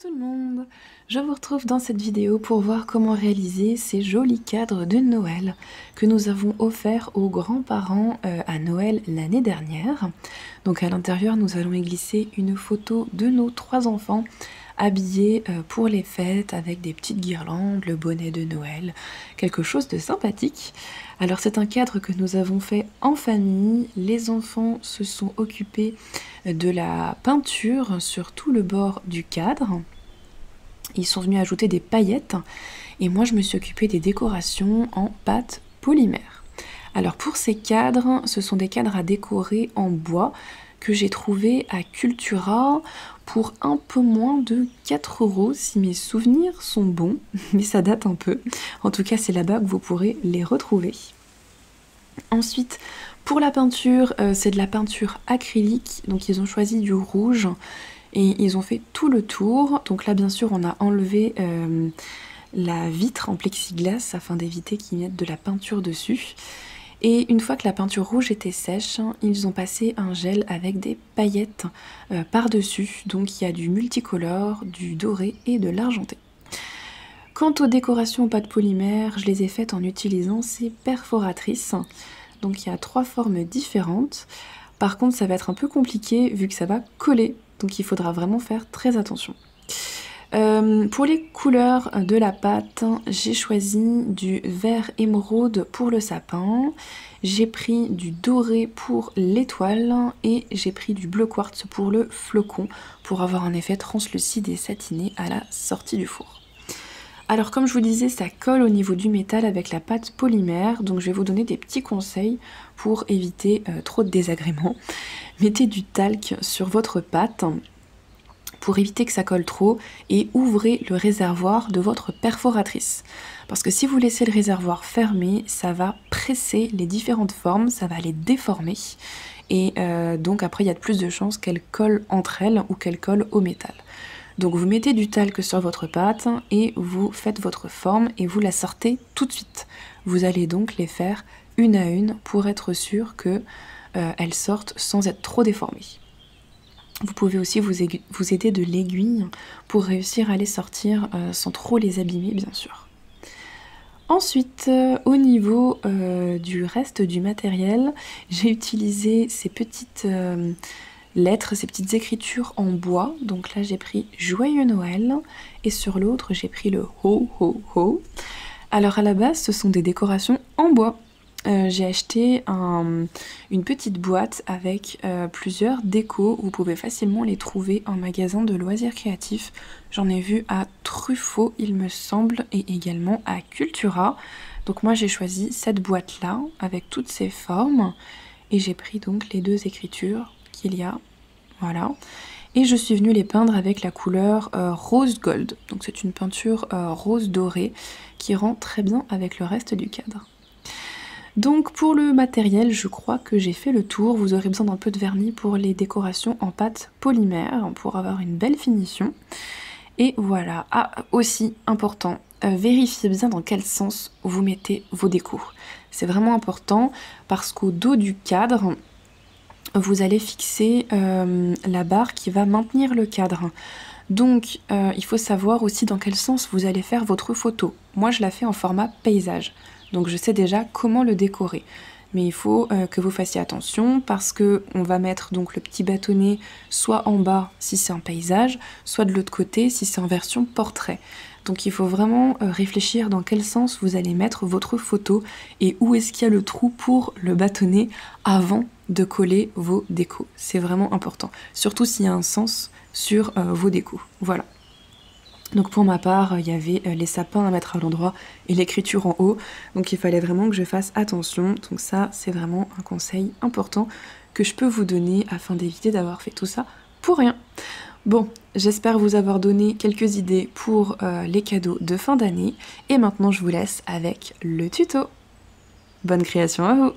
tout le monde, je vous retrouve dans cette vidéo pour voir comment réaliser ces jolis cadres de Noël que nous avons offerts aux grands-parents à Noël l'année dernière. Donc à l'intérieur nous allons y glisser une photo de nos 3 enfants habillés pour les fêtes avec des petites guirlandes, le bonnet de Noël, quelque chose de sympathique. Alors c'est un cadre que nous avons fait en famille, les enfants se sont occupés de la peinture sur tout le bord du cadre. Ils sont venus ajouter des paillettes et moi je me suis occupée des décorations en pâte polymère. Alors pour ces cadres, ce sont des cadres à décorer en bois que j'ai trouvé à Cultura pour un peu moins de 4 € si mes souvenirs sont bons, mais ça date un peu. En tout cas c'est là-bas que vous pourrez les retrouver. Ensuite, pour la peinture, c'est de la peinture acrylique, donc ils ont choisi du rouge et ils ont fait tout le tour. Donc là bien sûr on a enlevé la vitre en plexiglas afin d'éviter qu'ils mettent de la peinture dessus. Et une fois que la peinture rouge était sèche, ils ont passé un gel avec des paillettes par-dessus. Donc il y a du multicolore, du doré et de l'argenté. Quant aux décorations en pâte polymère, je les ai faites en utilisant ces perforatrices. Donc il y a 3 formes différentes. Par contre ça va être un peu compliqué vu que ça va coller. Donc il faudra vraiment faire très attention. Pour les couleurs de la pâte, j'ai choisi du vert émeraude pour le sapin, j'ai pris du doré pour l'étoile et j'ai pris du bleu quartz pour le flocon pour avoir un effet translucide et satiné à la sortie du four. Alors comme je vous disais, ça colle au niveau du métal avec la pâte polymère, donc je vais vous donner des petits conseils pour éviter trop de désagréments. Mettez du talc sur votre pâte pour éviter que ça colle trop et ouvrez le réservoir de votre perforatrice. Parce que si vous laissez le réservoir fermé, ça va presser les différentes formes, ça va les déformer et donc après il y a de plus de chances qu'elles collent entre elles ou qu'elles collent au métal. Donc vous mettez du talc sur votre pâte et vous faites votre forme et vous la sortez tout de suite. Vous allez donc les faire une à une pour être sûr que elles sortent sans être trop déformées. Vous pouvez aussi vous aider de l'aiguille pour réussir à les sortir sans trop les abîmer bien sûr. Ensuite, au niveau du reste du matériel, j'ai utilisé ces petites lettres, ces petites écritures en bois. Donc là j'ai pris Joyeux Noël et sur l'autre j'ai pris le Ho Ho Ho. Alors à la base ce sont des décorations en bois. J'ai acheté une petite boîte avec plusieurs décos. Vous pouvez facilement les trouver en magasin de loisirs créatifs. J'en ai vu à Truffaut il me semble et également à Cultura. Donc moi j'ai choisi cette boîte là avec toutes ces formes et j'ai pris donc les 2 écritures qu'il y a, voilà. Et je suis venue les peindre avec la couleur rose gold. Donc c'est une peinture rose dorée qui rend très bien avec le reste du cadre. Donc pour le matériel, je crois que j'ai fait le tour. Vous aurez besoin d'un peu de vernis pour les décorations en pâte polymère pour avoir une belle finition. Et voilà, aussi important, vérifiez bien dans quel sens vous mettez vos décos. C'est vraiment important parce qu'au dos du cadre, vous allez fixer la barre qui va maintenir le cadre. Donc il faut savoir aussi dans quel sens vous allez faire votre photo. Moi je la fais en format paysage. Donc je sais déjà comment le décorer. Mais il faut que vous fassiez attention parce que on va mettre donc le petit bâtonnet soit en bas si c'est un paysage, soit de l'autre côté si c'est en version portrait. Donc il faut vraiment réfléchir dans quel sens vous allez mettre votre photo et où est-ce qu'il y a le trou pour le bâtonnet avant de coller vos décos. C'est vraiment important, surtout s'il y a un sens sur vos décos. Voilà. Donc pour ma part, il y avait les sapins à mettre à l'endroit et l'écriture en haut. Donc il fallait vraiment que je fasse attention. Donc ça, c'est vraiment un conseil important que je peux vous donner afin d'éviter d'avoir fait tout ça pour rien. Bon, j'espère vous avoir donné quelques idées pour les cadeaux de fin d'année. Et maintenant, je vous laisse avec le tuto. Bonne création à vous!